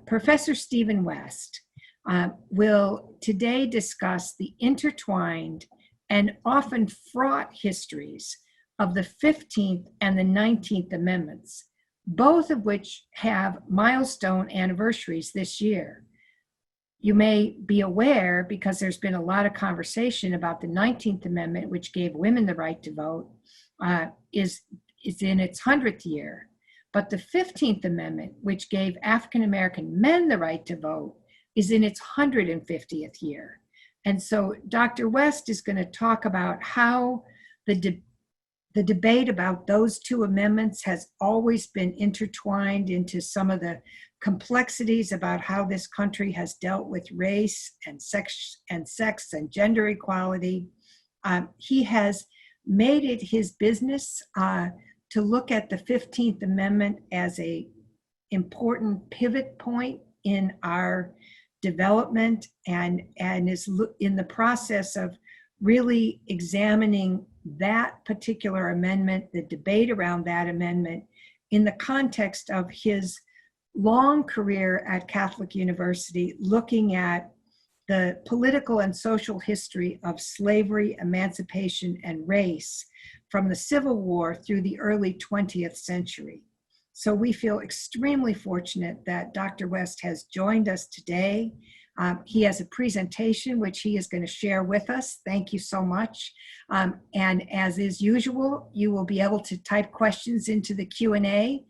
Professor Stephen West will today discuss the intertwined and often fraught histories of the 15th and the 19th Amendments, both of which have milestone anniversaries this year. You may be aware, because there's been a lot of conversation about the 19th Amendment, which gave women the right to vote, is in its 100th year. But the 15th Amendment, which gave African American men the right to vote, is in its 150th year. And so Dr. West is going to talk about how the debate about those two amendments has always been intertwined into some of the complexities about how this country has dealt with race and sex and gender equality. He has made it his business to look at the 15th Amendment as an important pivot point in our development, and is in the process of really examining that particular amendment, the debate around that amendment, in the context of his long career at Catholic University, looking at the political and social history of slavery, emancipation, and race from the Civil War through the early 20th century. So we feel extremely fortunate that Dr. West has joined us today. He has a presentation which he is going to share with us. Thank you so much. And as is usual, you will be able to type questions into the Q&A.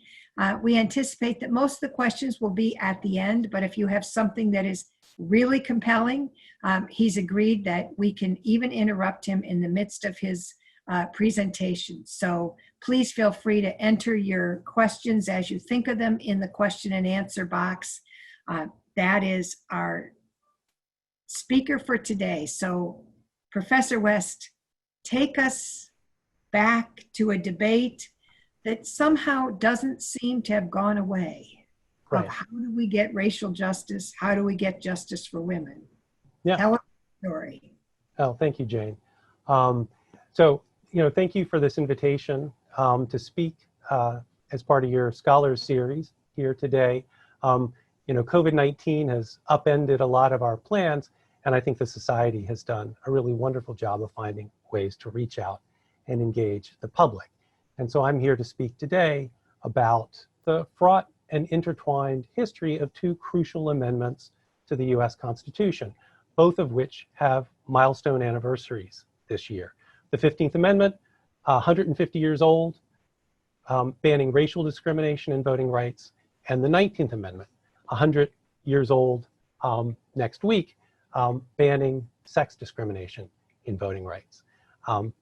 We anticipate that most of the questions will be at the end, but if you have something that is really compelling, he's agreed that we can even interrupt him in the midst of his presentation. So please feel free to enter your questions as you think of them in the question and answer box. That is our speaker for today. So Professor West, take us back to a debate that somehow doesn't seem to have gone away. Right. Of how do we get racial justice? How do we get justice for women? Yeah. Tell us the story. Oh, thank you, Jane. Thank you for this invitation to speak as part of your Scholars Series here today. COVID-19 has upended a lot of our plans, and I think the Society has done a really wonderful job of finding ways to reach out and engage the public. And so I'm here to speak today about the fraught and intertwined history of two crucial amendments to the US Constitution, both of which have milestone anniversaries this year. The 15th Amendment, 150 years old, banning racial discrimination in voting rights, and the 19th Amendment, 100 years old next week, banning sex discrimination in voting rights.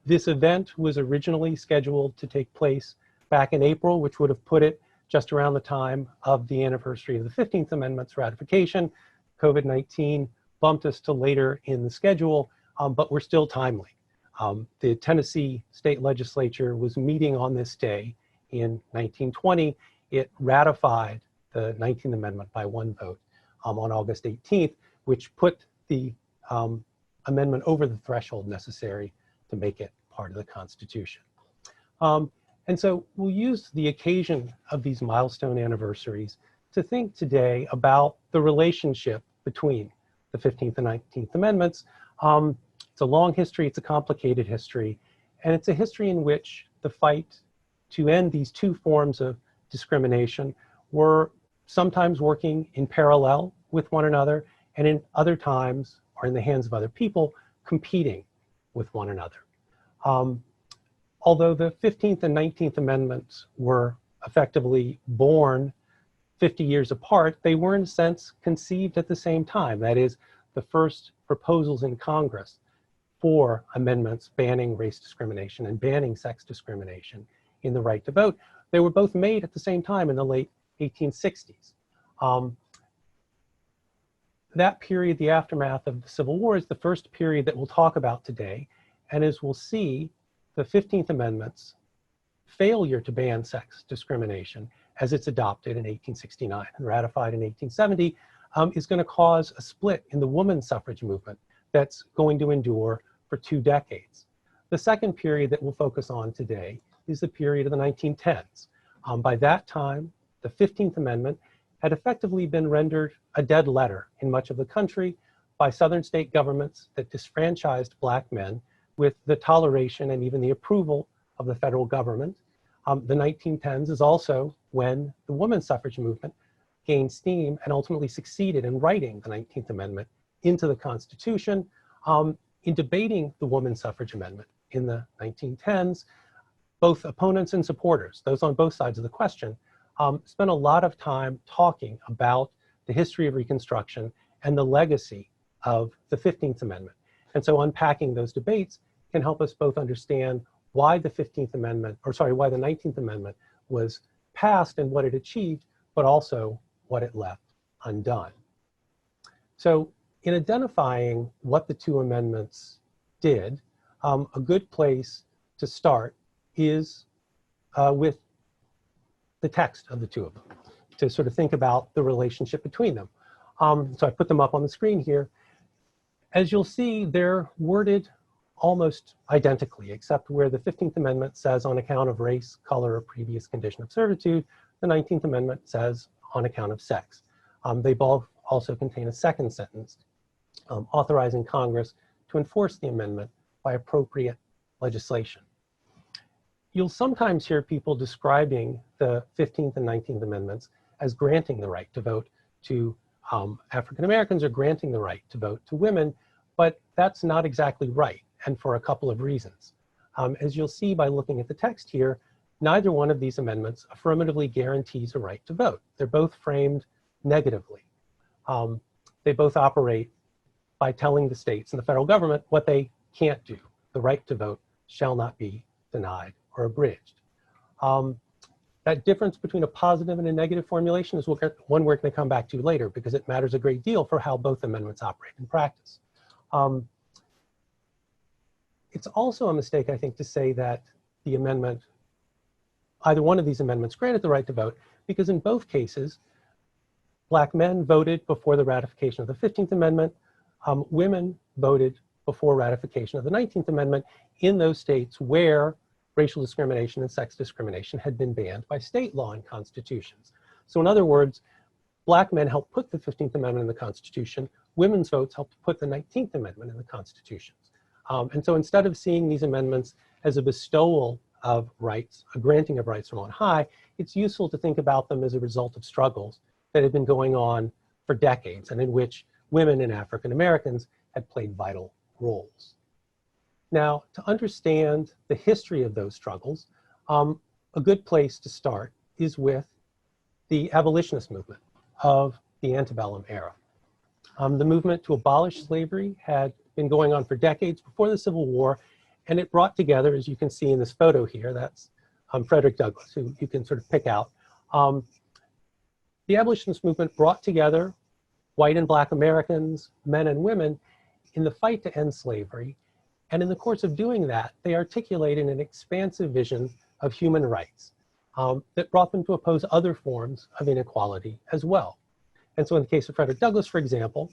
This event was originally scheduled to take place back in April, which would have put it just around the time of the anniversary of the 15th Amendment's ratification. COVID-19 bumped us to later in the schedule, but we're still timely. The Tennessee state legislature was meeting on this day in 1920. It ratified the 19th Amendment by one vote on August 18th, which put the amendment over the threshold necessary to make it part of the Constitution. And so we'll use the occasion of these milestone anniversaries to think today about the relationship between the 15th and 19th Amendments. It's a long history, it's a complicated history, and it's a history in which the fight to end these two forms of discrimination were sometimes working in parallel with one another, and in other times, or in the hands of other people, competing with one another. Although the 15th and 19th Amendments were effectively born 50 years apart, they were in a sense conceived at the same time. That is, the first proposals in Congress for amendments banning race discrimination and banning sex discrimination in the right to vote, they were both made at the same time in the late 1860s. That period, the aftermath of the Civil War, is the first period that we'll talk about today. And as we'll see, the 15th Amendment's failure to ban sex discrimination as it's adopted in 1869 and ratified in 1870 is going to cause a split in the women's suffrage movement that's going to endure for 2 decades. The second period that we'll focus on today is the period of the 1910s. By that time, the 15th Amendment had effectively been rendered a dead letter in much of the country by Southern state governments that disfranchised Black men with the toleration and even the approval of the federal government. The 1910s is also when the women's suffrage movement gained steam and ultimately succeeded in writing the 19th Amendment into the Constitution. In debating the women's suffrage amendment in the 1910s, both opponents and supporters, those on both sides of the question, spent a lot of time talking about the history of Reconstruction and the legacy of the 15th Amendment. And so unpacking those debates can help us both understand why the 15th Amendment, why the 19th Amendment was passed and what it achieved, but also what it left undone. So in identifying what the two amendments did, a good place to start is with the text of the two of them, to sort of think about the relationship between them. So I put them up on the screen here. As you'll see, they're worded almost identically, except where the 15th Amendment says on account of race, color, or previous condition of servitude, the 19th Amendment says on account of sex. They both also contain a second sentence authorizing Congress to enforce the amendment by appropriate legislation. You'll sometimes hear people describing the 15th and 19th Amendments as granting the right to vote to African Americans or granting the right to vote to women, but that's not exactly right, and for a couple of reasons. As you'll see by looking at the text here, neither one of these amendments affirmatively guarantees a right to vote. They're both framed negatively. They both operate by telling the states and the federal government what they can't do. The right to vote shall not be denied or abridged. That difference between a positive and a negative formulation is one we're going to come back to later because it matters a great deal for how both amendments operate in practice. It's also a mistake, I think, to say that the amendment, either one of these amendments granted the right to vote, because in both cases, Black men voted before the ratification of the 15th Amendment. Women voted before ratification of the 19th Amendment in those states where racial discrimination and sex discrimination had been banned by state law and constitutions. So in other words, Black men helped put the 15th Amendment in the Constitution. Women's votes helped put the 19th Amendment in the Constitutions. And so instead of seeing these amendments as a bestowal of rights, a granting of rights from on high, it's useful to think about them as a result of struggles that had been going on for decades and in which women and African Americans had played vital roles. Now, to understand the history of those struggles, a good place to start is with the abolitionist movement of the antebellum era. The movement to abolish slavery had been going on for decades before the Civil War, and it brought together, as you can see in this photo here, that's Frederick Douglass, who you can sort of pick out. The abolitionist movement brought together white and Black Americans, men and women, in the fight to end slavery. And in the course of doing that, they articulated an expansive vision of human rights that brought them to oppose other forms of inequality as well. And so in the case of Frederick Douglass, for example,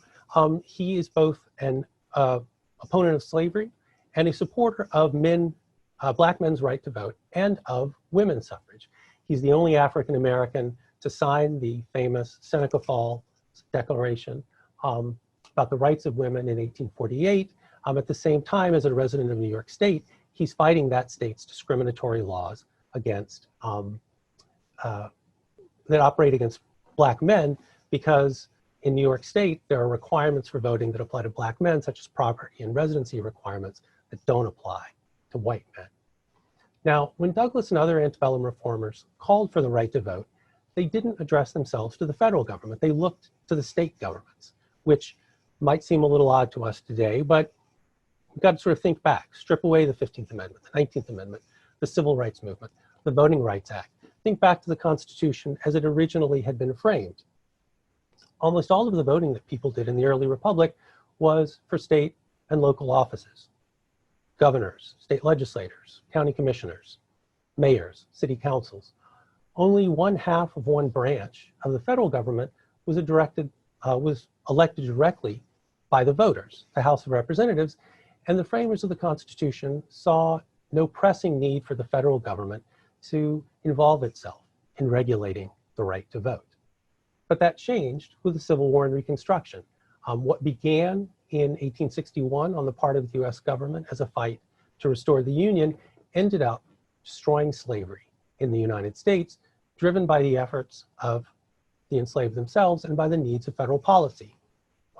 he is both an opponent of slavery and a supporter of Black men's right to vote and of women's suffrage. He's the only African American to sign the famous Seneca Falls Declaration about the rights of women in 1848. At the same time, as a resident of New York State, he's fighting that state's discriminatory laws against that operate against Black men, because in New York State, there are requirements for voting that apply to Black men, such as property and residency requirements that don't apply to white men. Now, when Douglass and other antebellum reformers called for the right to vote, they didn't address themselves to the federal government. They looked to the state governments, which might seem a little odd to us today, but we've got to sort of think back, strip away the 15th Amendment, the 19th Amendment, the Civil Rights Movement, the Voting Rights Act. Think back to the Constitution as it originally had been framed. Almost all of the voting that people did in the early republic was for state and local offices. Governors, state legislators, county commissioners, mayors, city councils. Only 1/2 of one branch of the federal government was elected directly by the voters, the House of Representatives, and the framers of the Constitution saw no pressing need for the federal government to involve itself in regulating the right to vote. But that changed with the Civil War and Reconstruction. What began in 1861 on the part of the US government as a fight to restore the Union ended up destroying slavery in the United States, driven by the efforts of the enslaved themselves and by the needs of federal policy.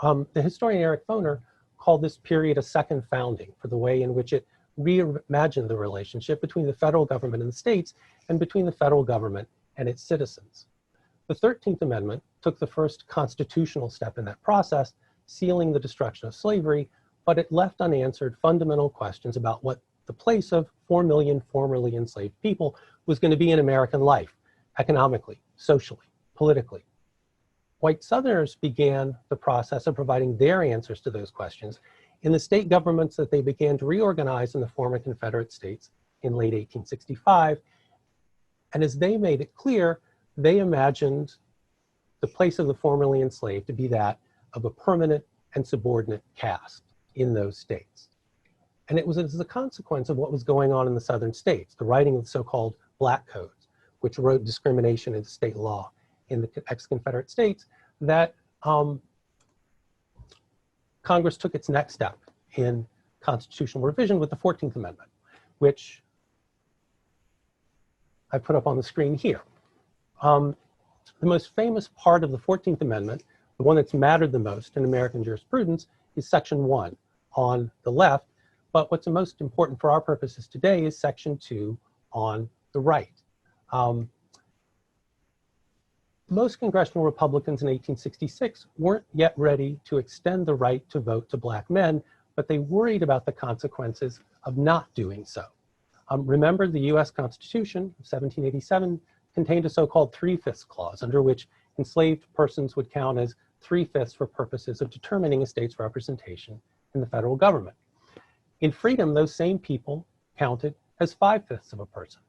The historian Eric Foner called this period a second founding for the way in which it reimagined the relationship between the federal government and the states and between the federal government and its citizens. The 13th Amendment took the first constitutional step in that process, sealing the destruction of slavery, but it left unanswered fundamental questions about what the place of 4 million formerly enslaved people was going to be in American life, economically, socially, politically. White Southerners began the process of providing their answers to those questions in the state governments that they began to reorganize in the former Confederate states in late 1865. And as they made it clear, they imagined the place of the formerly enslaved to be that of a permanent and subordinate caste in those states. And it was as a consequence of what was going on in the southern states, the writing of the so-called Black Codes, which wrote discrimination into state law in the ex-Confederate states, that Congress took its next step in constitutional revision with the 14th Amendment, which I put up on the screen here. The most famous part of the 14th Amendment, the one that's mattered the most in American jurisprudence, is Section 1 on the left, but what's the most important for our purposes today is Section 2 on the right. Most congressional Republicans in 1866 weren't yet ready to extend the right to vote to Black men, but they worried about the consequences of not doing so. Remember, the US Constitution of 1787 contained a so-called 3/5 clause, under which enslaved persons would count as 3/5 for purposes of determining a state's representation in the federal government. In freedom, those same people counted as 5/5 of a person.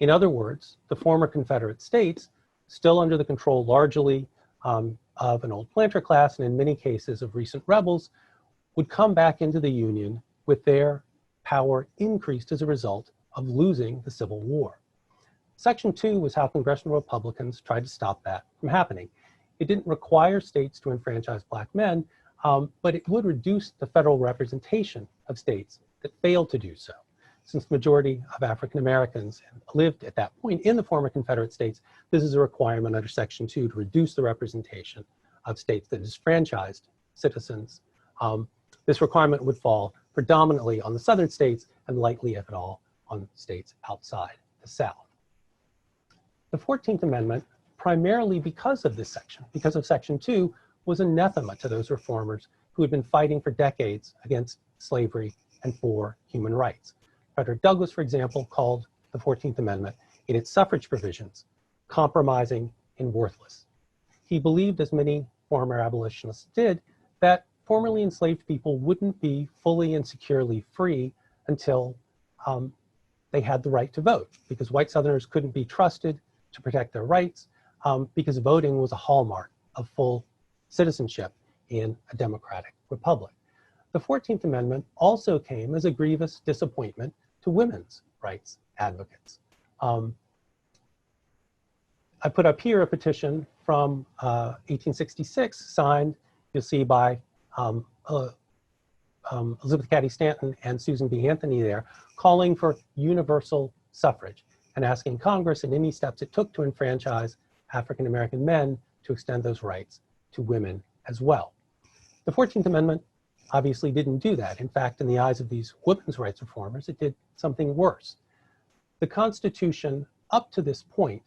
In other words, the former Confederate states, still under the control largely of an old planter class, and in many cases of recent rebels, would come back into the Union with their power increased as a result of losing the Civil War. Section 2 was how congressional Republicans tried to stop that from happening. It didn't require states to enfranchise Black men, but it would reduce the federal representation of states that failed to do so. Since the majority of African Americans lived at that point in the former Confederate states, this is a requirement under Section 2 to reduce the representation of states that disfranchised citizens. This requirement would fall predominantly on the southern states and lightly, if at all, on states outside the South. The 14th Amendment, primarily because of this section, because of Section 2, was anathema to those reformers who had been fighting for decades against slavery and for human rights. Frederick Douglass, for example, called the 14th Amendment, in its suffrage provisions, compromising and worthless. He believed, as many former abolitionists did, that formerly enslaved people wouldn't be fully and securely free until they had the right to vote, because white Southerners couldn't be trusted to protect their rights, because voting was a hallmark of full citizenship in a democratic republic. The 14th Amendment also came as a grievous disappointment to women's rights advocates. I put up here a petition from 1866 signed, you'll see, by Elizabeth Cady Stanton and Susan B. Anthony there, calling for universal suffrage and asking Congress in any steps it took to enfranchise African American men to extend those rights to women as well. The 14th Amendment obviously didn't do that. In fact, in the eyes of these women's rights reformers, it did something worse. The Constitution, up to this point,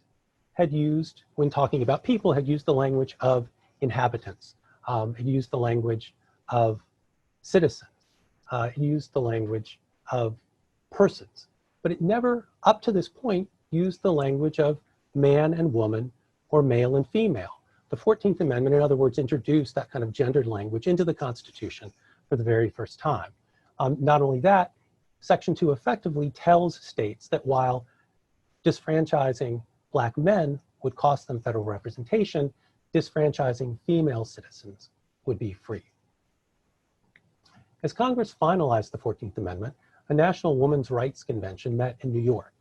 had used, when talking about people, had used the language of inhabitants. It used the language of citizens. It used the language of persons. But it never, up to this point, used the language of man and woman or male and female. The 14th Amendment, in other words, introduced that kind of gendered language into the Constitution for the very first time. Not only that, Section 2 effectively tells states that while disfranchising Black men would cost them federal representation, disfranchising female citizens would be free. As Congress finalized the 14th Amendment, a National Women's Rights Convention met in New York.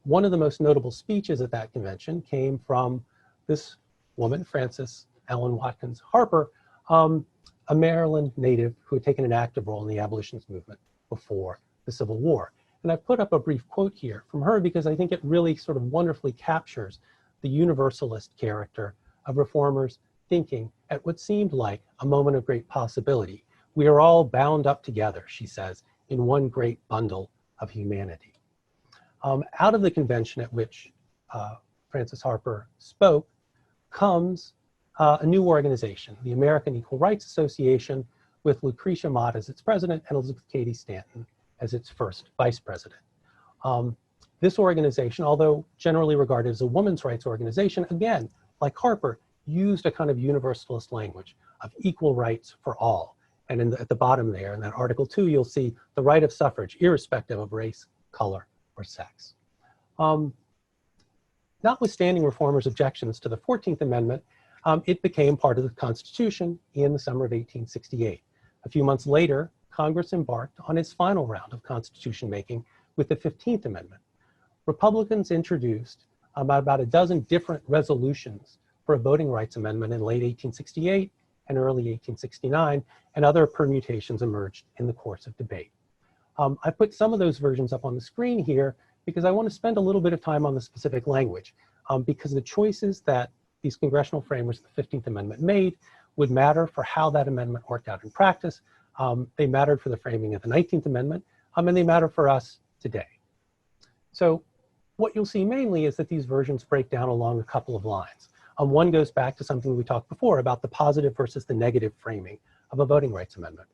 One of the most notable speeches at that convention came from this woman, Frances Ellen Watkins Harper, a Maryland native who had taken an active role in the abolitionist movement before the Civil War. And I put up a brief quote here from her because I think it really sort of wonderfully captures the universalist character of reformers thinking at what seemed like a moment of great possibility. We are all bound up together, she says, in one great bundle of humanity. Out of the convention at which Frances Harper spoke comes a new organization, the American Equal Rights Association, with Lucretia Mott as its president and Elizabeth Cady Stanton as its first vice president. This organization, although generally regarded as a women's rights organization, again, like Harper, used a kind of universalist language of equal rights for all. And at the bottom there, in that Article 2, you'll see the right of suffrage, irrespective of race, color, or sex. Notwithstanding reformers' objections to the 14th Amendment, it became part of the Constitution in the summer of 1868. A few months later, Congress embarked on its final round of constitution making with the 15th Amendment. Republicans introduced about a dozen different resolutions for a voting rights amendment in late 1868 and early 1869, and other permutations emerged in the course of debate. I put some of those versions up on the screen here because I want to spend a little bit of time on the specific language, because the choices that these congressional framers of the 15th Amendment made would matter for how that amendment worked out in practice. They mattered for the framing of the 19th Amendment, and they matter for us today. So what you'll see mainly is that these versions break down along a couple of lines. One goes back to something we talked before about the positive versus the negative framing of a voting rights amendment.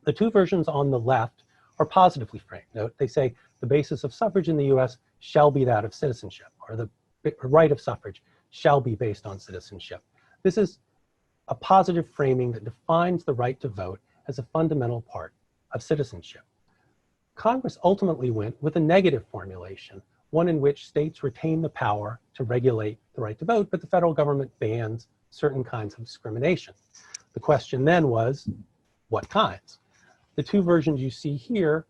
The two versions on the left are positively framed. Note, they say the basis of suffrage in the US shall be that of citizenship, or the right of suffrage shall be based on citizenship. This is a positive framing that defines the right to vote as a fundamental part of citizenship. Congress ultimately went with a negative formulation, one in which states retain the power to regulate the right to vote, but the federal government bans certain kinds of discrimination. The question then was, what kinds? The two versions you see here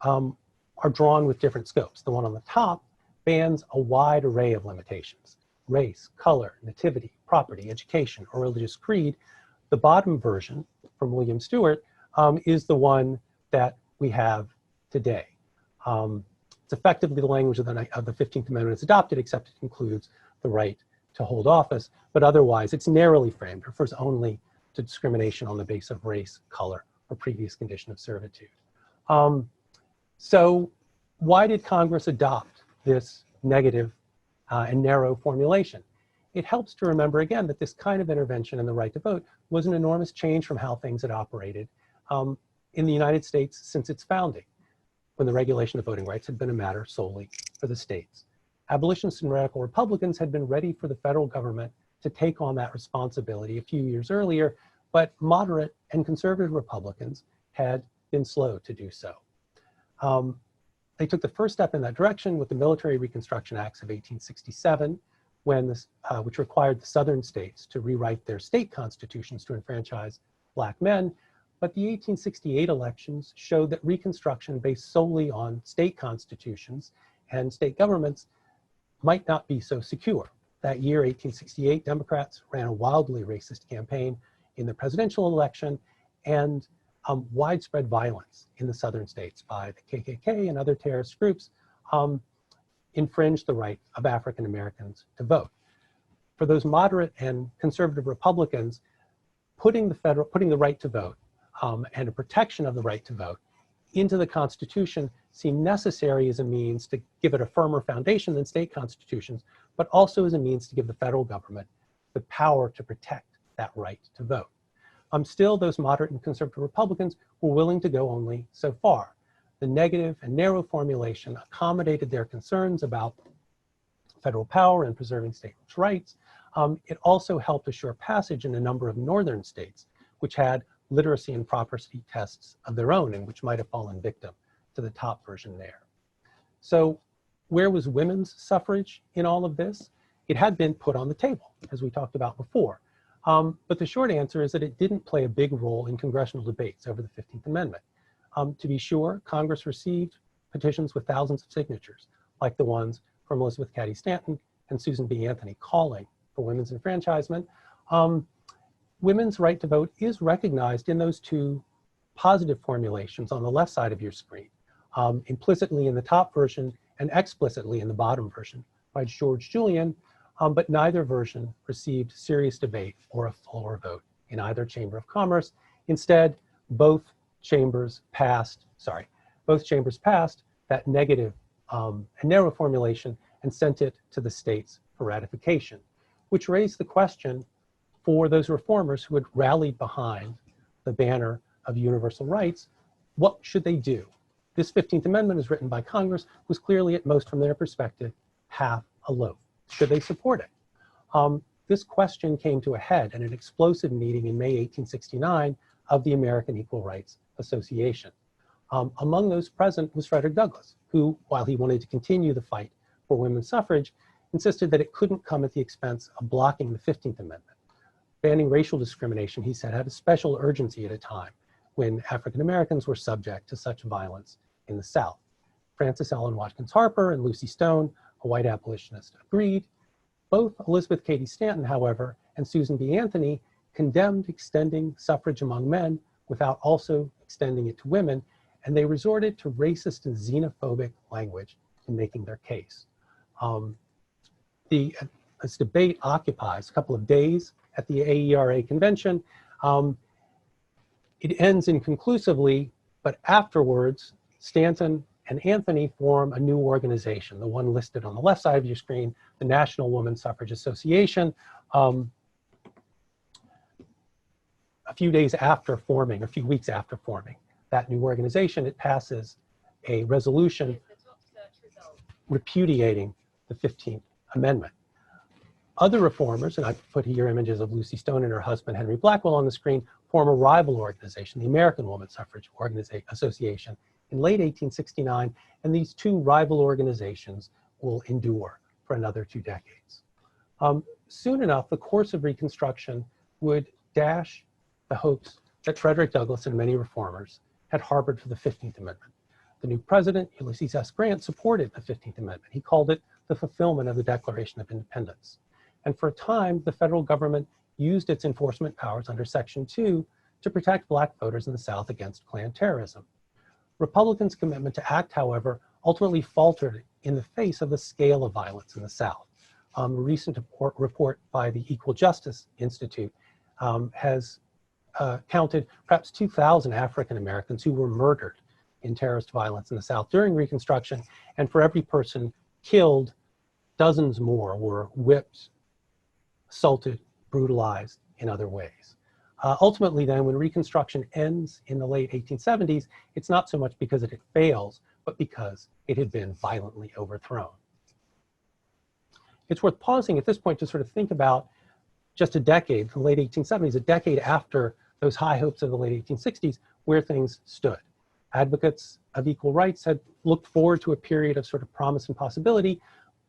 are drawn with different scopes. The one on the top bans a wide array of limitations: race, color, nativity, property, education, or religious creed. The bottom version from William Stewart is the one that we have today. It's effectively the language of the 15th Amendment is adopted, except it includes the right to hold office, but otherwise it's narrowly framed, refers only to discrimination on the basis of race, color, or previous condition of servitude. So why did Congress adopt this negative and narrow formulation? It helps to remember again that this kind of intervention in the right to vote was an enormous change from how things had operated in the United States since its founding, when the regulation of voting rights had been a matter solely for the states. Abolitionists and radical Republicans had been ready for the federal government to take on that responsibility a few years earlier, but moderate and conservative Republicans had been slow to do so. They took the first step in that direction with the Military Reconstruction Acts of 1867, which required the southern states to rewrite their state constitutions to enfranchise Black men. But the 1868 elections showed that Reconstruction based solely on state constitutions and state governments might not be so secure. That year, 1868, Democrats ran a wildly racist campaign in the presidential election, and widespread violence in the southern states by the KKK and other terrorist groups infringed the right of African Americans to vote. For those moderate and conservative Republicans, putting the right to vote and a protection of the right to vote into the Constitution seemed necessary as a means to give it a firmer foundation than state constitutions, but also as a means to give the federal government the power to protect that right to vote. Still, those moderate and conservative Republicans were willing to go only so far. The negative and narrow formulation accommodated their concerns about federal power and preserving states' rights. It also helped assure passage in a number of northern states, which had literacy and property tests of their own and which might have fallen victim to the top version there. So where was women's suffrage in all of this? It had been put on the table, as we talked about before. But the short answer is that it didn't play a big role in congressional debates over the 15th Amendment. To be sure, Congress received petitions with thousands of signatures, like the ones from Elizabeth Cady Stanton and Susan B. Anthony calling for women's enfranchisement, women's right to vote is recognized in those two positive formulations on the left side of your screen, implicitly in the top version and explicitly in the bottom version by George Julian, but neither version received serious debate or a floor vote in either Chamber of Commerce. Instead, both chambers passed that negative and narrow formulation and sent it to the states for ratification, which raised the question for those reformers who had rallied behind the banner of universal rights, what should they do? This 15th Amendment, as written by Congress, was clearly, at most from their perspective, half a loaf. Should they support it? This question came to a head at an explosive meeting in May 1869 of the American Equal Rights Association. Among those present was Frederick Douglass, who, while he wanted to continue the fight for women's suffrage, insisted that it couldn't come at the expense of blocking the 15th Amendment. Banning racial discrimination, he said, had a special urgency at a time when African Americans were subject to such violence in the South. Frances Ellen Watkins Harper and Lucy Stone, a white abolitionist, agreed. Both Elizabeth Cady Stanton, however, and Susan B. Anthony condemned extending suffrage among men without also extending it to women, and they resorted to racist and xenophobic language in making their case. This debate occupies a couple of days at the AERA convention. It ends inconclusively, but afterwards, Stanton and Anthony form a new organization, the one listed on the left side of your screen, the National Women's Suffrage Association. A few weeks after forming that new organization, it passes a resolution repudiating the 15th Amendment. Other reformers, and I've put here images of Lucy Stone and her husband, Henry Blackwell, on the screen, form a rival organization, the American Women's Suffrage Association, in late 1869, and these two rival organizations will endure for another 2 decades. Soon enough, the course of Reconstruction would dash the hopes that Frederick Douglass and many reformers had harbored for the 15th Amendment. The new president, Ulysses S. Grant, supported the 15th Amendment. He called it the fulfillment of the Declaration of Independence. And for a time, the federal government used its enforcement powers under Section 2 to protect Black voters in the South against Klan terrorism. Republicans' commitment to act, however, ultimately faltered in the face of the scale of violence in the South. A recent report by the Equal Justice Institute has counted perhaps 2,000 African Americans who were murdered in terrorist violence in the South during Reconstruction, and for every person killed, dozens more were whipped, assaulted, brutalized in other ways. Ultimately then, when Reconstruction ends in the late 1870s, it's not so much because it fails, but because it had been violently overthrown. It's worth pausing at this point to sort of think about just a decade, the late 1870s, a decade after those high hopes of the late 1860s, where things stood. Advocates of equal rights had looked forward to a period of sort of promise and possibility.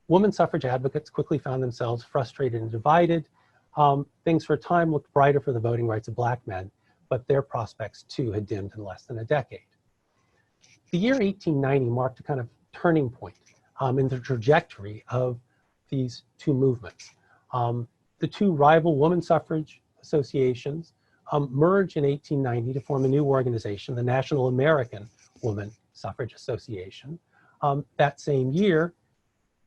Women suffrage advocates quickly found themselves frustrated and divided. Things for a time looked brighter for the voting rights of Black men, but their prospects too had dimmed in less than a decade. The year 1890 marked a kind of turning point in the trajectory of these two movements. The two rival women suffrage associations merged in 1890 to form a new organization, the National American Woman Suffrage Association. That same year,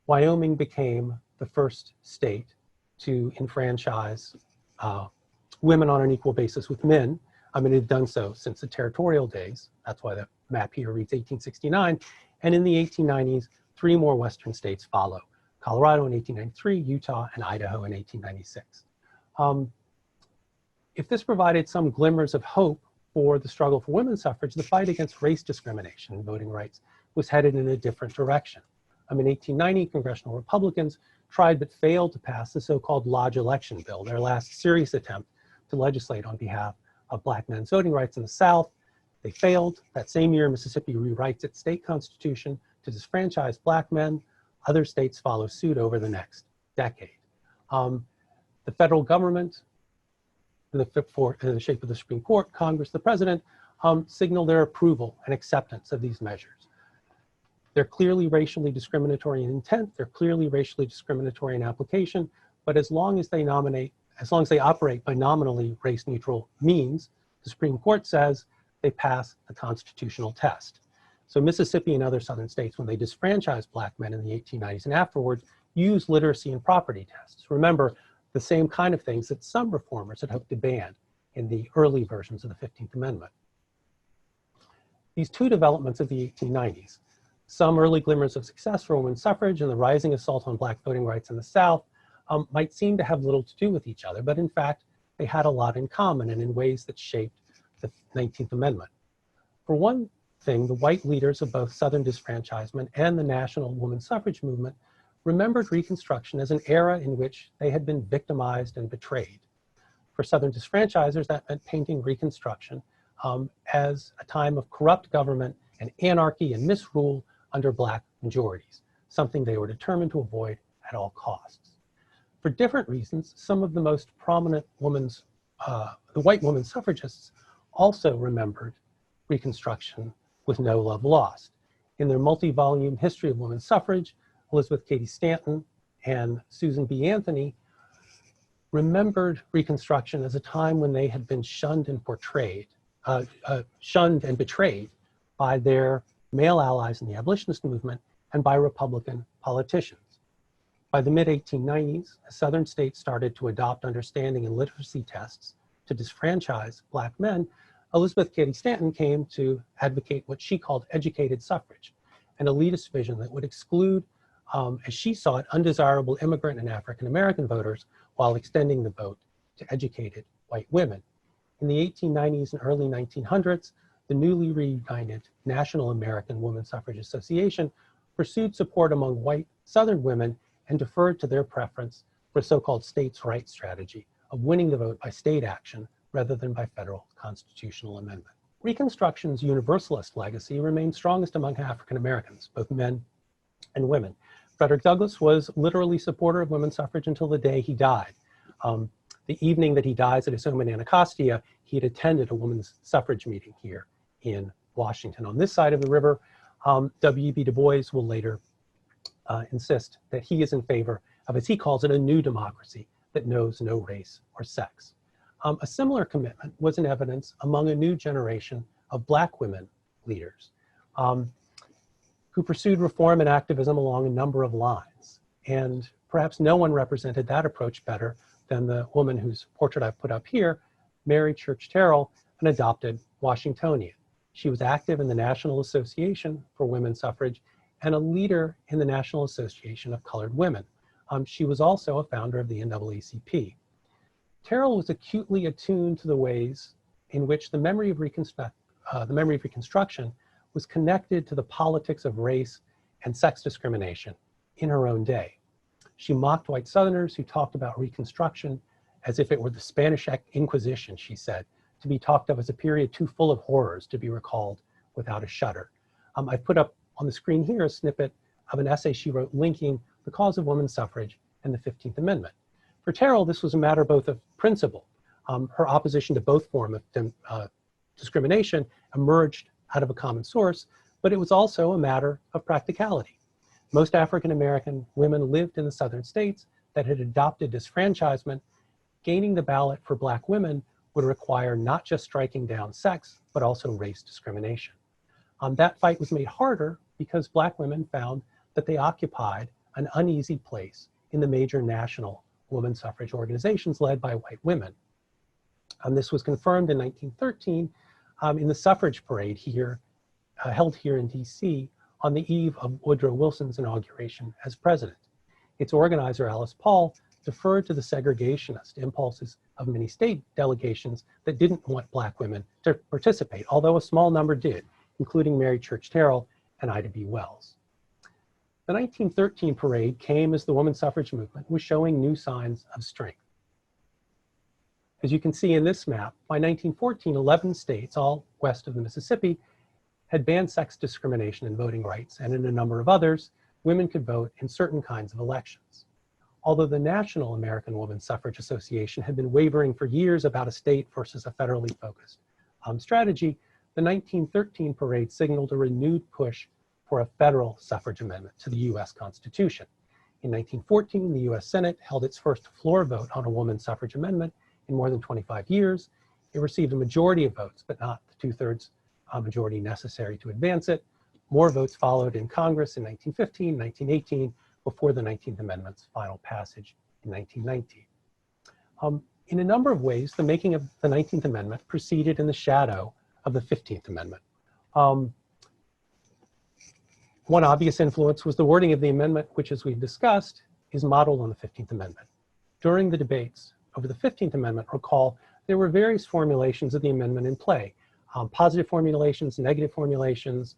Wyoming became the first state to enfranchise women on an equal basis with men. It had done so since the territorial days. That's why the map here reads 1869. And in the 1890s, 3 more Western states follow: Colorado in 1893, Utah, and Idaho in 1896. If this provided some glimmers of hope for the struggle for women's suffrage, the fight against race discrimination and voting rights was headed in a different direction. In 1890, congressional Republicans tried but failed to pass the so-called Lodge Election Bill, their last serious attempt to legislate on behalf of Black men's voting rights in the South. They failed. That same year, Mississippi rewrites its state constitution to disfranchise Black men. Other states follow suit over the next decade. The federal government, in the shape of the Supreme Court, Congress, the president, signal their approval and acceptance of these measures. They're clearly racially discriminatory in intent. They're clearly racially discriminatory in application. but as long as they operate by nominally race-neutral means, the Supreme Court says they pass the constitutional test. So Mississippi and other southern states, when they disfranchised Black men in the 1890s and afterwards, used literacy and property tests. Remember, the same kind of things that some reformers had hoped to ban in the early versions of the 15th Amendment. These two developments of the 1890s, some early glimmers of success for women's suffrage and the rising assault on Black voting rights in the South, might seem to have little to do with each other, but in fact, they had a lot in common and in ways that shaped the 19th Amendment. For one thing, the white leaders of both Southern disfranchisement and the national women's suffrage movement remembered Reconstruction as an era in which they had been victimized and betrayed. For Southern disfranchisers, that meant painting Reconstruction as a time of corrupt government and anarchy and misrule under Black majorities, something they were determined to avoid at all costs. For different reasons, some of the most prominent the white women suffragists also remembered Reconstruction with no love lost. In their multi-volume History of Women's Suffrage, Elizabeth Cady Stanton and Susan B. Anthony remembered Reconstruction as a time when they had been shunned and betrayed by their male allies in the abolitionist movement and by Republican politicians. By the mid-1890s, as Southern states started to adopt understanding and literacy tests to disfranchise Black men, Elizabeth Cady Stanton came to advocate what she called educated suffrage, an elitist vision that would exclude, as she saw it, undesirable immigrant and African-American voters while extending the vote to educated white women. In the 1890s and early 1900s, the newly reunited National American Woman Suffrage Association pursued support among white Southern women and deferred to their preference for a so-called states' rights strategy of winning the vote by state action rather than by federal constitutional amendment. Reconstruction's universalist legacy remained strongest among African Americans, both men and women. Frederick Douglass was literally a supporter of women's suffrage until the day he died. The evening that he dies at his home in Anacostia, he had attended a women's suffrage meeting here in Washington. On this side of the river, W.E.B. Du Bois will later insist that he is in favor of, as he calls it, a new democracy that knows no race or sex. A similar commitment was in evidence among a new generation of Black women leaders who pursued reform and activism along a number of lines. And perhaps no one represented that approach better than the woman whose portrait I've put up here, Mary Church Terrell, an adopted Washingtonian. She was active in the National Association for Women's Suffrage and a leader in the National Association of Colored Women. She was also a founder of the NAACP. Terrell was acutely attuned to the ways in which the memory of Reconstruction was connected to the politics of race and sex discrimination in her own day. She mocked white Southerners who talked about Reconstruction as if it were the Spanish Inquisition, she said, to be talked of as a period too full of horrors to be recalled without a shudder. I've put up on the screen here a snippet of an essay she wrote linking the cause of women's suffrage and the 15th Amendment. For Terrell, this was a matter both of principle. Her opposition to both forms of discrimination emerged out of a common source, but it was also a matter of practicality. Most African-American women lived in the Southern states that had adopted disfranchisement. Gaining the ballot for Black women would require not just striking down sex, but also race discrimination. That fight was made harder because Black women found that they occupied an uneasy place in the major national women's suffrage organizations led by white women. This was confirmed in 1913 in the suffrage parade here, held here in DC on the eve of Woodrow Wilson's inauguration as president. Its organizer, Alice Paul, deferred to the segregationist impulses of many state delegations that didn't want Black women to participate, although a small number did, including Mary Church Terrell and Ida B. Wells. The 1913 parade came as the women's suffrage movement was showing new signs of strength. As you can see in this map, by 1914, 11 states, all west of the Mississippi, had banned sex discrimination in voting rights, and in a number of others, women could vote in certain kinds of elections. Although the National American Women's Suffrage Association had been wavering for years about a state versus a federally focused strategy, the 1913 parade signaled a renewed push for a federal suffrage amendment to the US Constitution. In 1914, the US Senate held its first floor vote on a woman's suffrage amendment in more than 25 years. It received a majority of votes, but not the two-thirds majority necessary to advance it. More votes followed in Congress in 1915, 1918, before the 19th Amendment's final passage in 1919. In a number of ways, the making of the 19th Amendment proceeded in the shadow of the 15th Amendment. One obvious influence was the wording of the amendment, which, as we've discussed, is modeled on the 15th Amendment. During the debates over the 15th Amendment, recall, there were various formulations of the amendment in play. Positive formulations, negative formulations,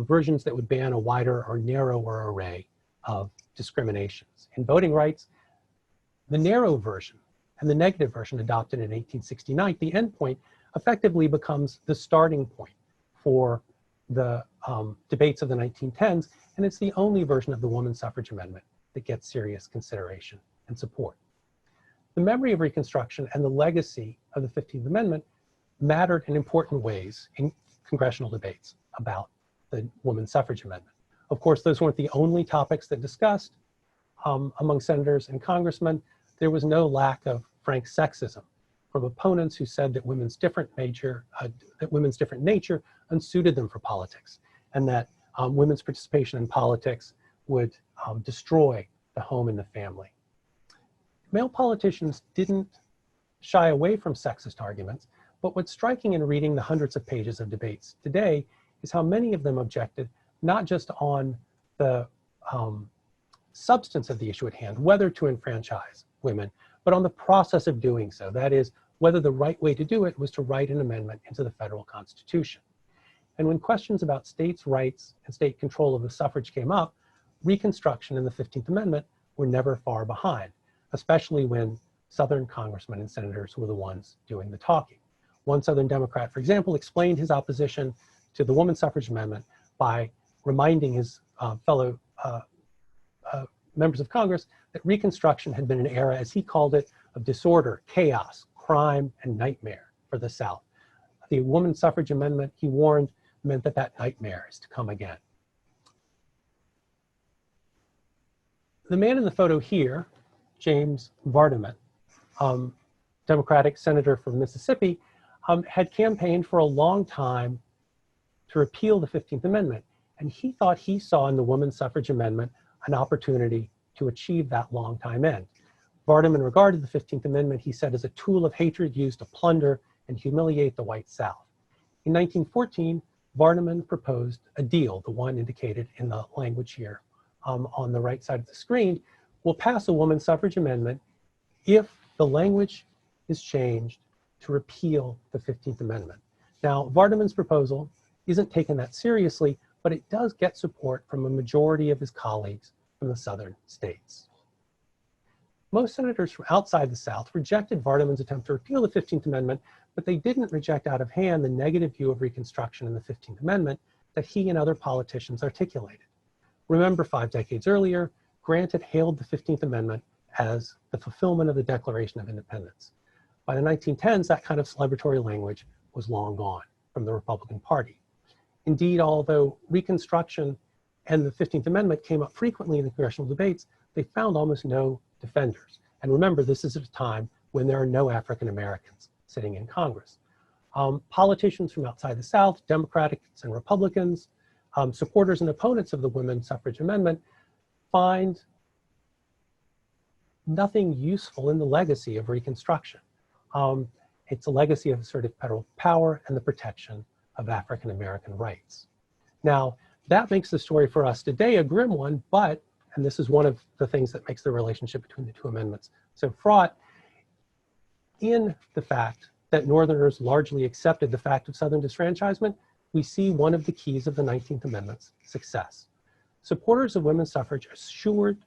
versions that would ban a wider or narrower array of discriminations. In voting rights, the narrow version and the negative version adopted in 1869, the endpoint effectively becomes the starting point for the debates of the 1910s, and it's the only version of the women's suffrage amendment that gets serious consideration and support. The memory of Reconstruction and the legacy of the 15th Amendment mattered in important ways in congressional debates about the women's suffrage amendment. Of course, those weren't the only topics that discussed among senators and congressmen. There was no lack of frank sexism from opponents who said that women's different nature unsuited them for politics, and that women's participation in politics would destroy the home and the family. Male politicians didn't shy away from sexist arguments, but what's striking in reading the hundreds of pages of debates today is how many of them objected not just on the substance of the issue at hand, whether to enfranchise women, but on the process of doing so. That is, whether the right way to do it was to write an amendment into the federal Constitution. And when questions about states' rights and state control of the suffrage came up, Reconstruction and the 15th Amendment were never far behind, especially when Southern congressmen and senators were the ones doing the talking. One Southern Democrat, for example, explained his opposition to the women's suffrage amendment by reminding his fellow members of Congress that Reconstruction had been an era, as he called it, of disorder, chaos, crime, and nightmare for the South. The women's suffrage amendment, he warned, meant that that nightmare is to come again. The man in the photo here, Jamesvardaman, Democratic senator from Mississippi, had campaigned for a long time to repeal the 15th Amendment. And he thought he saw in the women's suffrage amendment an opportunity to achieve that long time end. Vardaman regarded the 15th Amendment, he said, as a tool of hatred used to plunder and humiliate the white South. In 1914, Vardaman proposed a deal, the one indicated in the language here on the right side of the screen. We'll pass a women's suffrage amendment if the language is changed to repeal the 15th Amendment. Now, Vardaman's proposal isn't taken that seriously, but it does get support from a majority of his colleagues from the southern states. Most senators from outside the South rejected Vardaman's attempt to repeal the 15th Amendment, but they didn't reject out of hand the negative view of Reconstruction in the 15th Amendment that he and other politicians articulated. Remember, 5 decades earlier, Grant had hailed the 15th Amendment as the fulfillment of the Declaration of Independence. By the 1910s, that kind of celebratory language was long gone from the Republican Party. Indeed, although Reconstruction and the 15th Amendment came up frequently in the congressional debates, they found almost no defenders. And remember, this is at a time when there are no African Americans sitting in Congress. Politicians from outside the South, Democrats and Republicans, supporters and opponents of the women's suffrage amendment, find nothing useful in the legacy of Reconstruction. It's a legacy of assertive federal power and the protection of African American rights. Now, that makes the story for us today a grim one, but, and this is one of the things that makes the relationship between the two amendments so fraught, in the fact that Northerners largely accepted the fact of Southern disfranchisement, we see one of the keys of the 19th Amendment's success. Supporters of women's suffrage assured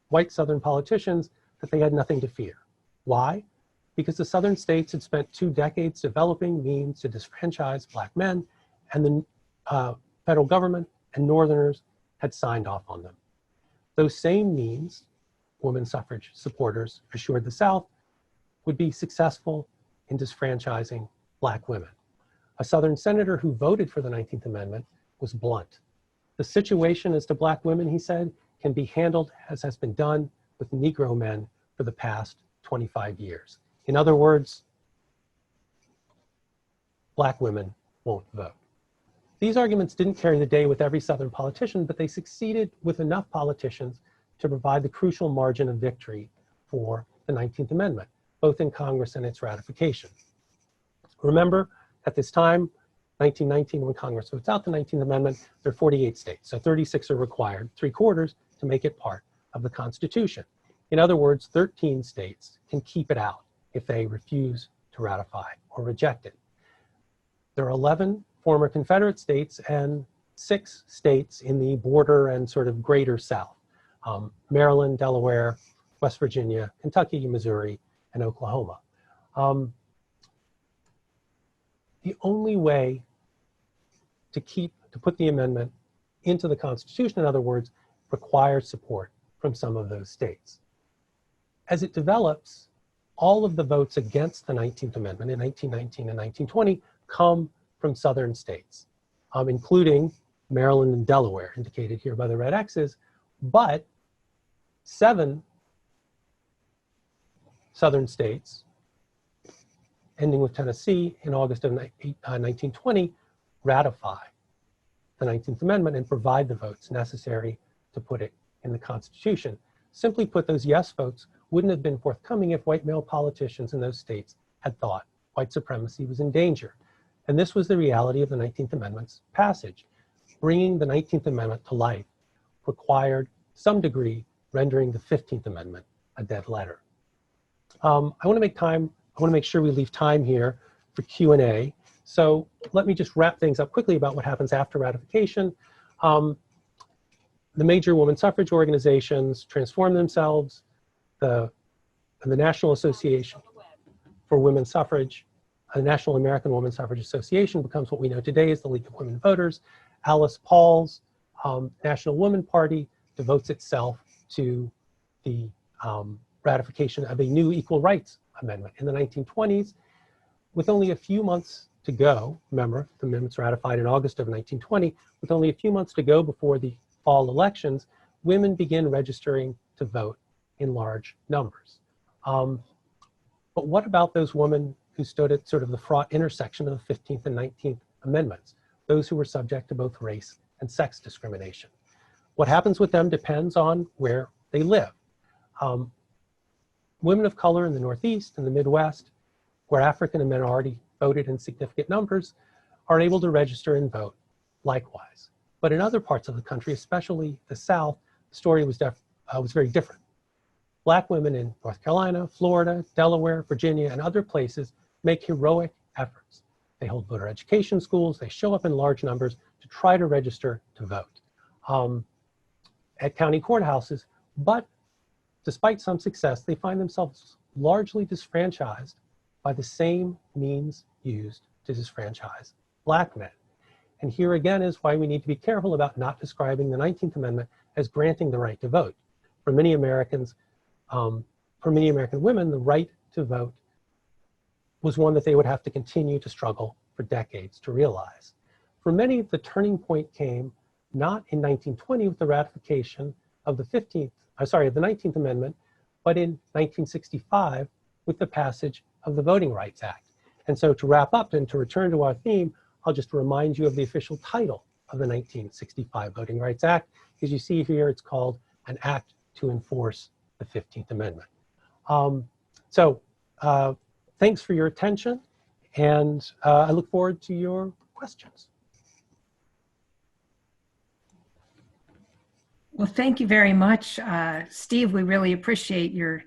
white Southern politicians that they had nothing to fear. Why? Because the Southern states had spent 2 decades developing means to disfranchise Black men, and the federal government and Northerners had signed off on them. Those same means, women's suffrage supporters assured the South, would be successful in disfranchising Black women. A Southern senator who voted for the 19th Amendment was blunt. The situation as to Black women, he said, can be handled as has been done with Negro men for the past 25 years. In other words, Black women won't vote. These arguments didn't carry the day with every Southern politician, but they succeeded with enough politicians to provide the crucial margin of victory for the 19th Amendment, both in Congress and its ratification. Remember, at this time, 1919, when Congress votes out the 19th Amendment, there are 48 states, so 36 are required, 3/4 to make it part of the Constitution. In other words, 13 states can keep it out if they refuse to ratify or reject it. There are 11 former Confederate states and 6 states in the border and sort of greater South, Maryland, Delaware, West Virginia, Kentucky, Missouri, and Oklahoma. The only way to put the amendment into the Constitution, in other words, requires support from some of those states. As it develops, all of the votes against the 19th Amendment in 1919 and 1920 come from Southern states, including Maryland and Delaware, indicated here by the red X's, but 7 Southern states, ending with Tennessee in August of 1920, ratify the 19th Amendment and provide the votes necessary to put it in the Constitution. Simply put, those yes votes wouldn't have been forthcoming if white male politicians in those states had thought white supremacy was in danger. And this was the reality of the 19th Amendment's passage. Bringing the 19th Amendment to life required some degree rendering the 15th Amendment a dead letter. I want to make sure we leave time here for Q&A. So let me just wrap things up quickly about what happens after ratification. The major women's suffrage organizations transform themselves. The National Association for Women's Suffrage, the National American Women's Suffrage Association, becomes what we know today as the League of Women Voters. Alice Paul's National Woman Party devotes itself to the ratification of a new Equal Rights Amendment in the 1920s. With only a few months to go, remember, the amendment's ratified in August of 1920, with only a few months to go before the fall elections, women begin registering to vote in large numbers. But what about those women who stood at sort of the fraught intersection of the 15th and 19th Amendments, those who were subject to both race and sex discrimination? What happens with them depends on where they live. Women of color in the Northeast and the Midwest, where African minority voted in significant numbers, are able to register and vote likewise. But in other parts of the country, especially the South, the story was very different. Black women in North Carolina, Florida, Delaware, Virginia, and other places make heroic efforts. They hold voter education schools, they show up in large numbers to try to register to vote at county courthouses, but despite some success, they find themselves largely disfranchised by the same means used to disfranchise Black men. And here again is why we need to be careful about not describing the 19th Amendment as granting the right to vote. For many American women, the right to vote was one that they would have to continue to struggle for decades to realize. For many, the turning point came not in 1920 with the ratification of the 19th Amendment, but in 1965 with the passage of the Voting Rights Act. And so to wrap up and to return to our theme, I'll just remind you of the official title of the 1965 Voting Rights Act. As you see here, it's called an Act to Enforce the 15th Amendment. Thanks for your attention, and I look forward to your questions. Well, thank you very much, Steve. We really appreciate your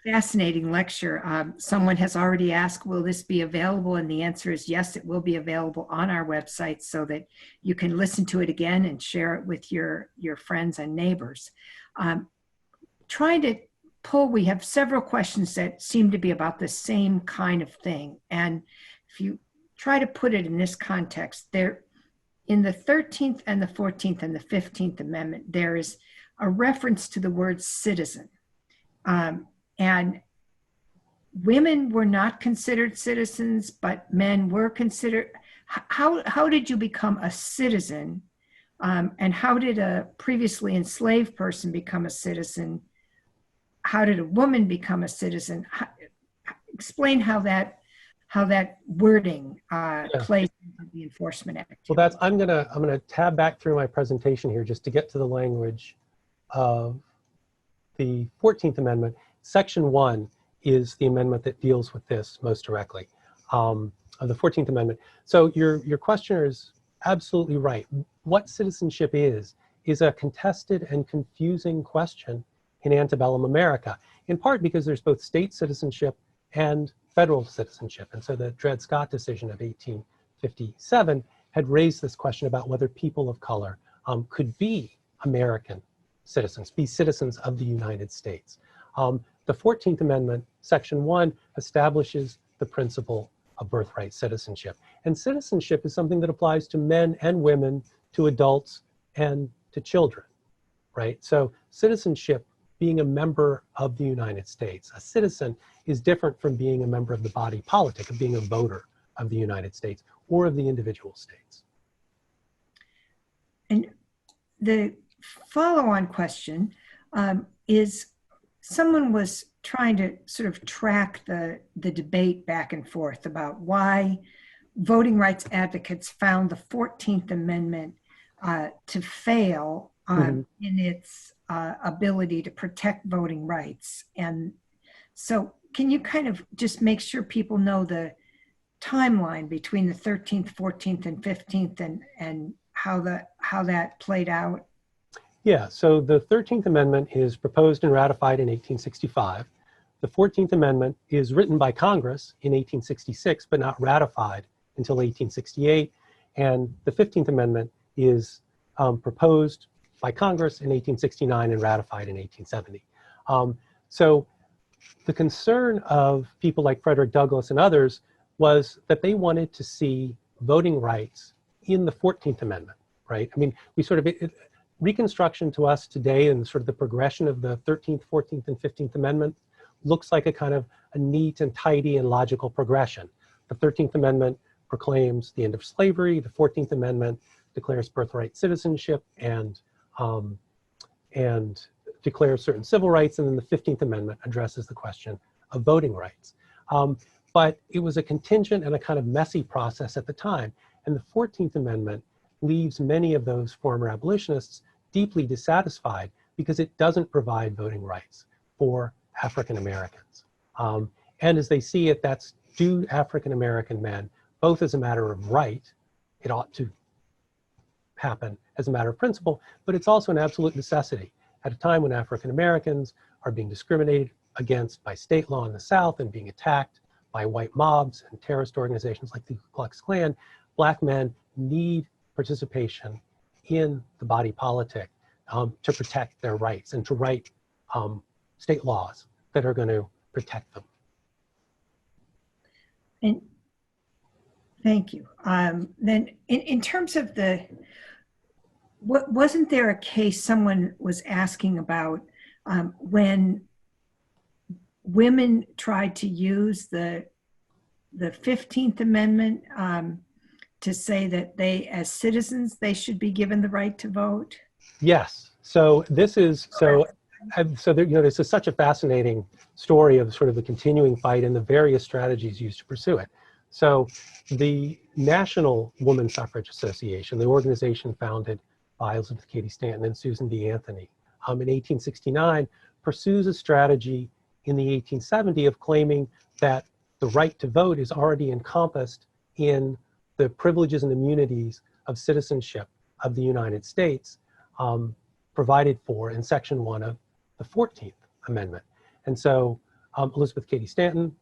fascinating lecture. Someone has already asked, will this be available? And the answer is yes, it will be available on our website so that you can listen to it again and share it with your friends and neighbors. Trying to pull, we have several questions that seem to be about the same kind of thing. And if you try to put it in this context, in the 13th and the 14th and the 15th Amendment, there is a reference to the word citizen. And women were not considered citizens, but men were considered. How did you become a citizen And how did a previously enslaved person become a citizen? How did a woman become a citizen? Explain how that wording plays into the enforcement activity. Well, that's I'm gonna tab back through my presentation here just to get to the language of the 14th Amendment. Section 1 is the amendment that deals with this most directly, of the 14th Amendment. So your questioner is absolutely right. What citizenship is a contested and confusing question in antebellum America, in part because there's both state citizenship and federal citizenship. And so the Dred Scott decision of 1857 had raised this question about whether people of color could be American citizens, be citizens of the United States. The 14th Amendment, Section 1, establishes the principle of birthright citizenship. And citizenship is something that applies to men and women, to adults and to children, right? So citizenship, being a member of the United States, a citizen, is different from being a member of the body politic, of being a voter of the United States or of the individual states. And the follow-on question is, someone was trying to sort of track the debate back and forth about why voting rights advocates found the 14th Amendment to fail in its ability to protect voting rights. And so can you kind of just make sure people know the timeline between the 13th, 14th, and 15th and how that played out? Yeah, so the 13th Amendment is proposed and ratified in 1865. The 14th Amendment is written by Congress in 1866, but not ratified until 1868. And the 15th Amendment is proposed by Congress in 1869 and ratified in 1870. So the concern of people like Frederick Douglass and others was that they wanted to see voting rights in the 14th Amendment, right? I mean, we sort of, Reconstruction to us today and sort of the progression of the 13th, 14th, and 15th Amendment looks like a kind of a neat and tidy and logical progression. The 13th Amendment proclaims the end of slavery. The 14th Amendment declares birthright citizenship and declares certain civil rights. And then the 15th Amendment addresses the question of voting rights. But it was a contingent and a kind of messy process at the time. And the 14th Amendment leaves many of those former abolitionists deeply dissatisfied because it doesn't provide voting rights for African Americans. And as they see it, that's due African American men, both as a matter of right, it ought to happen as a matter of principle, but it's also an absolute necessity at a time when African Americans are being discriminated against by state law in the South and being attacked by white mobs and terrorist organizations like the Ku Klux Klan. Black men need participation in the body politic to protect their rights and to write state laws that are going to protect them. And thank you. Then in terms of wasn't there a case someone was asking about when women tried to use the 15th Amendment to say that they, as citizens, they should be given the right to vote? Yes. So this is, so there, you know, this is such a fascinating story of sort of the continuing fight and the various strategies used to pursue it. So the National Woman Suffrage Association, the organization founded by Elizabeth Cady Stanton and Susan B. Anthony in 1869, pursues a strategy in the 1870s of claiming that the right to vote is already encompassed in the privileges and immunities of citizenship of the United States provided for in Section 1 of the 14th Amendment. And so Elizabeth Cady Stanton,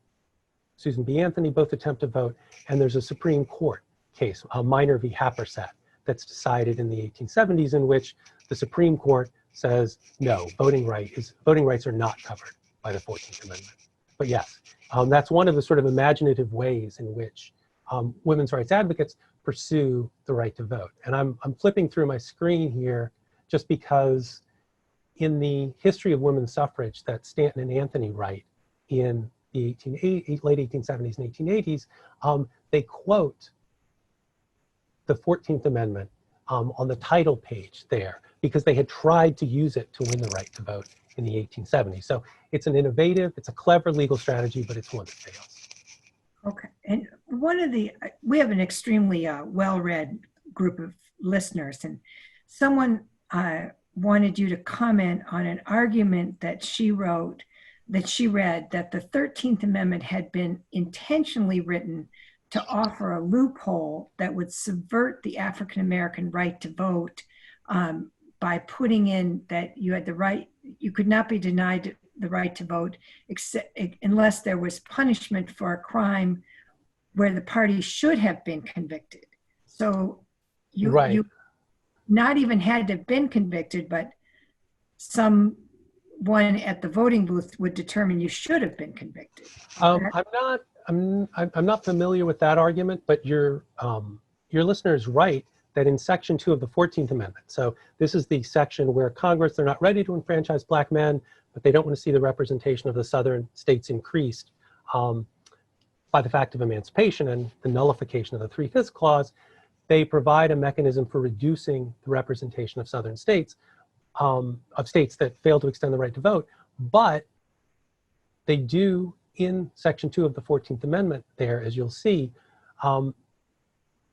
Susan B. Anthony both attempt to vote, and there's a Supreme Court case, Minor v. Happersett, that's decided in the 1870s in which the Supreme Court says, no, voting rights are not covered by the 14th Amendment. But yes, that's one of the sort of imaginative ways in which women's rights advocates pursue the right to vote. And I'm flipping through my screen here just because in the history of women's suffrage that Stanton and Anthony write in the late 1870s and 1880s, they quote the 14th Amendment on the title page there, because they had tried to use it to win the right to vote in the 1870s. So it's an innovative, it's a clever legal strategy, but it's one that fails. Okay, and we have an extremely well-read group of listeners, and someone wanted you to comment on an argument that she read, that the 13th Amendment had been intentionally written to offer a loophole that would subvert the African American right to vote by putting in that you had the right, you could not be denied the right to vote unless there was punishment for a crime where the party should have been convicted. So you not even had to have been convicted, but someone at the voting booth would determine you should have been convicted. I'm not familiar with that argument, but your listener is right that in Section 2 of the 14th Amendment, so this is the section where Congress, they're not ready to enfranchise Black men, but they don't want to see the representation of the Southern states increased by the fact of emancipation and the nullification of the 3/5 clause. They provide a mechanism for reducing the representation of Southern states, of states that fail to extend the right to vote, but they do in Section 2 of the 14th Amendment there, as you'll see,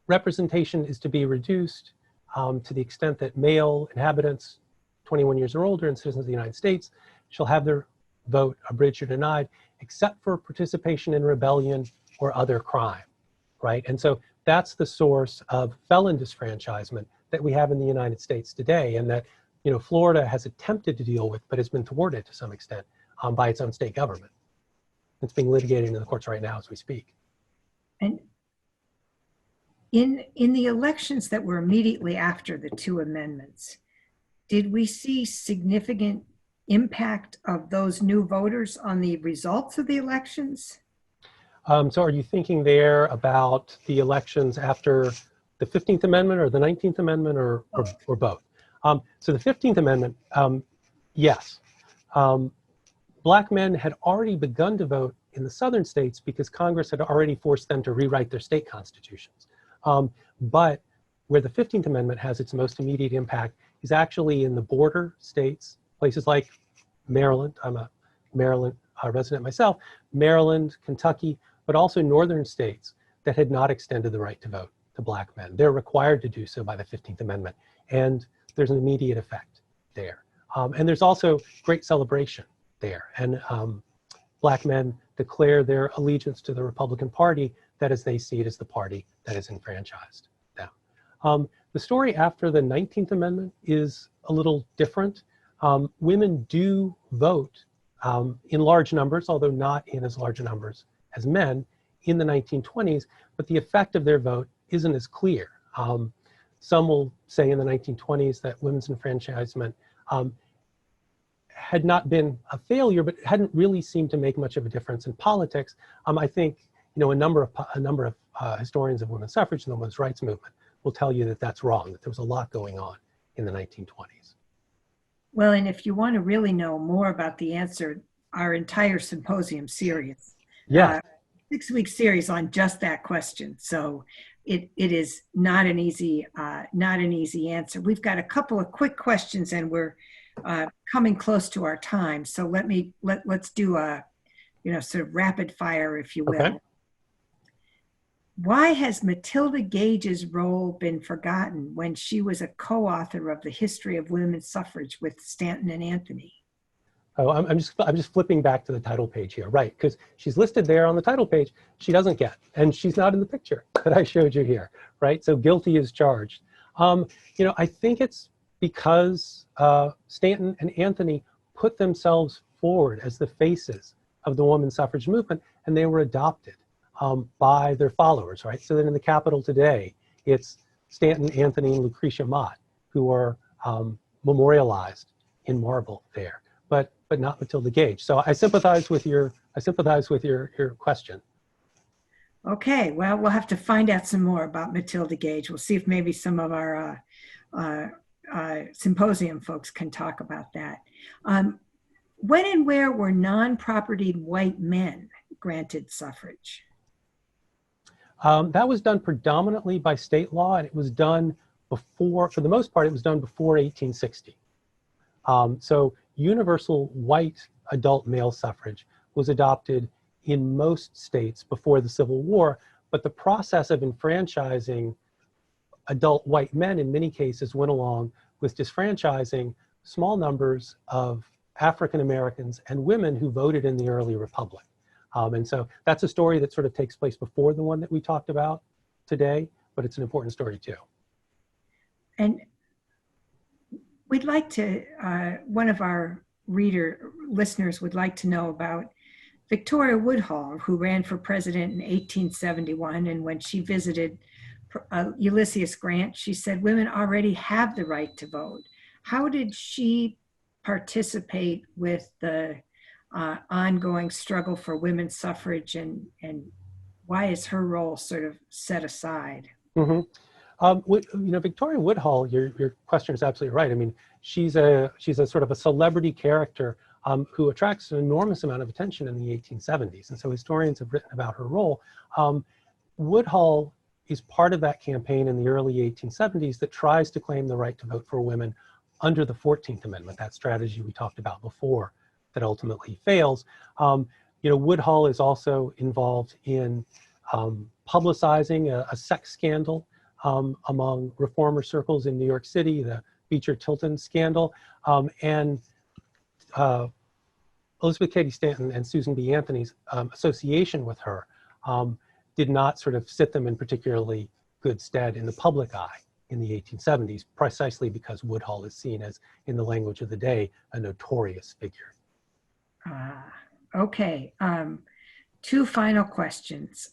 representation is to be reduced to the extent that male inhabitants 21 years or older and citizens of the United States shall have their vote abridged or denied, except for participation in rebellion or other crime, right? And so that's the source of felon disfranchisement that we have in the United States today, and that, you know, Florida has attempted to deal with, but has been thwarted to some extent by its own state government. It's being litigated in the courts right now as we speak. And in the elections that were immediately after the two amendments, did we see significant impact of those new voters on the results of the elections? So are you thinking there about the elections after the 15th Amendment or the 19th Amendment or both? So the 15th Amendment, yes. Black men had already begun to vote in the southern states because Congress had already forced them to rewrite their state constitutions. But where the 15th Amendment has its most immediate impact is actually in the border states, places like Maryland. I'm a Maryland resident myself, Maryland, Kentucky, but also northern states that had not extended the right to vote to Black men. They're required to do so by the 15th Amendment. And there's an immediate effect there. And there's also great celebration there. And Black men declare their allegiance to the Republican Party, that as they see it as the party that has enfranchised them. The story after the 19th Amendment is a little different. Women do vote in large numbers, although not in as large numbers as men in the 1920s, but the effect of their vote isn't as clear. Some will say in the 1920s that women's enfranchisement had not been a failure, but hadn't really seemed to make much of a difference in politics. I think, you know, a number of historians of women's suffrage and the women's rights movement will tell you that that's wrong, that there was a lot going on in the 1920s. Well, and if you want to really know more about the answer, our entire symposium series, 6-week series on just that question. So it is not an easy answer. We've got a couple of quick questions, and we're coming close to our time. So let's do a, you know, sort of rapid fire, if you will. Okay. Why has Matilda Gages' role been forgotten when she was a co-author of The History of Women's Suffrage with Stanton and Anthony? Oh, I'm just flipping back to the title page here, right? Because she's listed there on the title page. She doesn't get, and she's not in the picture that I showed you here, right? So guilty is charged. You know, I think it's because Stanton and Anthony put themselves forward as the faces of the women's suffrage movement, and they were adopted by their followers, right? So then in the Capitol today, it's Stanton, Anthony, and Lucretia Mott who are memorialized in marble there, but not Matilda Gage. So I sympathize with your question. Okay, well, we'll have to find out some more about Matilda Gage. We'll see if maybe some of our symposium folks can talk about that. When and where were non-propertied white men granted suffrage? That was done predominantly by state law, and it was done before, for the most part, it was done before 1860. So universal white adult male suffrage was adopted in most states before the Civil War, but the process of enfranchising adult white men in many cases went along with disfranchising small numbers of African Americans and women who voted in the early republic. And so that's a story that sort of takes place before the one that we talked about today, but it's an important story too. And we'd like to, one of our listeners would like to know about Victoria Woodhall, who ran for president in 1871. And when she visited Ulysses Grant, she said, women already have the right to vote. How did she participate with the ongoing struggle for women's suffrage, and why is her role sort of set aside? Mm-hmm. Victoria Woodhall, your question is absolutely right. I mean, she's a sort of a celebrity character who attracts an enormous amount of attention in the 1870s. And so historians have written about her role. Woodhall is part of that campaign in the early 1870s that tries to claim the right to vote for women under the 14th Amendment, that strategy we talked about before that ultimately fails. Woodhall is also involved in publicizing a sex scandal among reformer circles in New York City, the Beecher-Tilton scandal, and Elizabeth Cady Stanton and Susan B. Anthony's association with her did not sort of sit them in particularly good stead in the public eye in the 1870s, precisely because Woodhall is seen as, in the language of the day, a notorious figure. Okay, two final questions.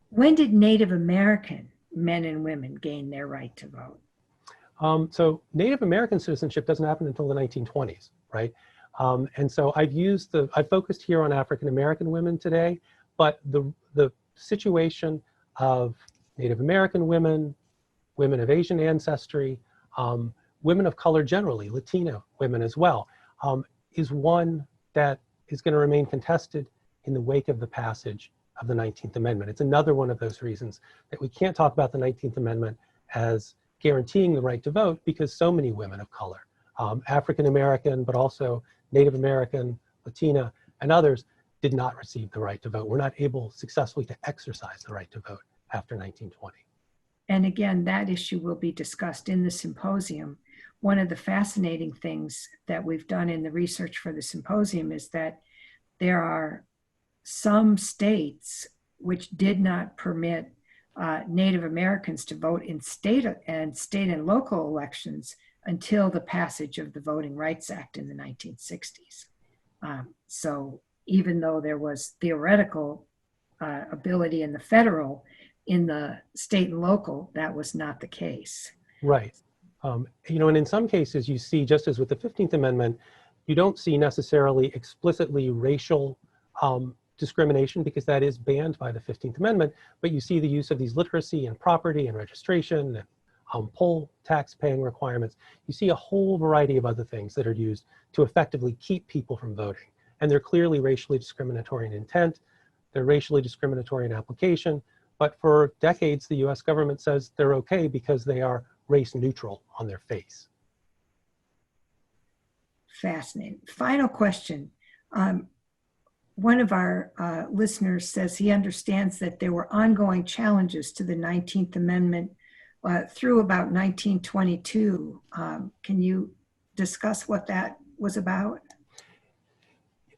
When did Native American men and women gain their right to vote? So Native American citizenship doesn't happen until the 1920s, right? And so I've focused here on African American women today, but the situation of Native American women, women of Asian ancestry, women of color generally, Latino women as well, is one that is going to remain contested in the wake of the passage of the 19th Amendment. It's another one of those reasons that we can't talk about the 19th Amendment as guaranteeing the right to vote, because so many women of color, African American, but also Native American, Latina, and others, did not receive the right to vote. We're not able successfully to exercise the right to vote after 1920. And again, that issue will be discussed in the symposium. One of the fascinating things that we've done in the research for the symposium is that there are some states which did not permit Native Americans to vote in state and local elections until the passage of the Voting Rights Act in the 1960s. So even though there was theoretical ability in the federal, in the state and local, that was not the case. Right. And in some cases you see, just as with the 15th Amendment, you don't see necessarily explicitly racial discrimination, because that is banned by the 15th Amendment, but you see the use of these literacy and property and registration and poll tax paying requirements. You see a whole variety of other things that are used to effectively keep people from voting. And they're clearly racially discriminatory in intent, they're racially discriminatory in application, but for decades the US government says they're okay because they are race neutral on their face. Fascinating. Final question. One of our listeners says he understands that there were ongoing challenges to the 19th Amendment through about 1922. Can you discuss what that was about?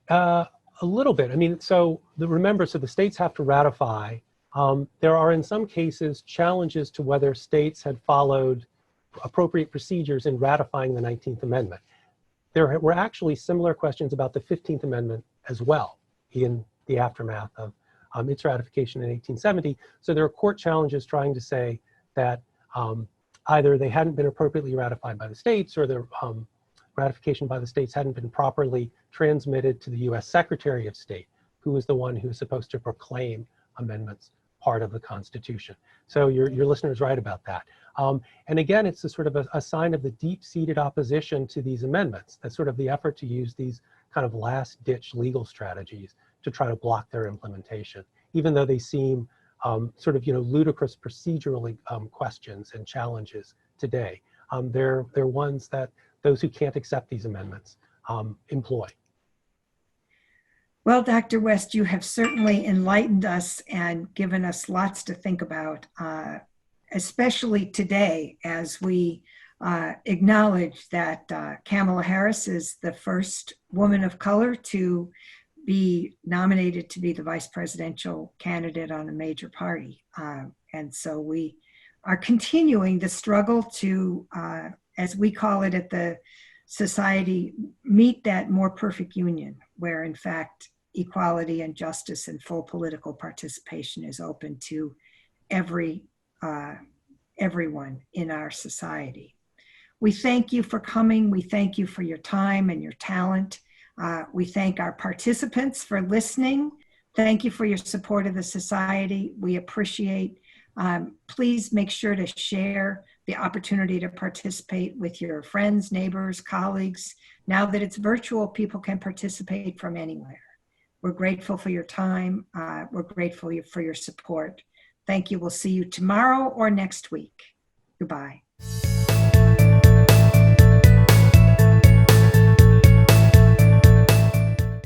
A little bit. I mean, so the states have to ratify. There are in some cases challenges to whether states had followed appropriate procedures in ratifying the 19th Amendment. There were actually similar questions about the 15th Amendment as well in the aftermath of its ratification in 1870. So there are court challenges trying to say that either they hadn't been appropriately ratified by the states, or the ratification by the states hadn't been properly transmitted to the US Secretary of State, who was the one who was supposed to proclaim amendments part of the Constitution. So your listener is right about that. And again, it's a sort of a sign of the deep-seated opposition to these amendments. That's sort of the effort to use these kind of last-ditch legal strategies to try to block their implementation, even though they seem sort of, ludicrous procedural questions and challenges today. They're ones that those who can't accept these amendments employ. Well, Dr. West, you have certainly enlightened us and given us lots to think about, especially today as we acknowledge that Kamala Harris is the first woman of color to be nominated to be the vice presidential candidate on a major party. And so we are continuing the struggle to, as we call it at the society, meet that more perfect union, where in fact equality and justice and full political participation is open to everyone in our society. We thank you for coming. We thank you for your time and your talent. We thank our participants for listening. Thank you for your support of the society. We appreciate. Please make sure to share the opportunity to participate with your friends, neighbors, colleagues. Now that it's virtual, people can participate from anywhere. We're grateful for your time. We're grateful for your support. Thank you. We'll see you tomorrow or next week. Goodbye.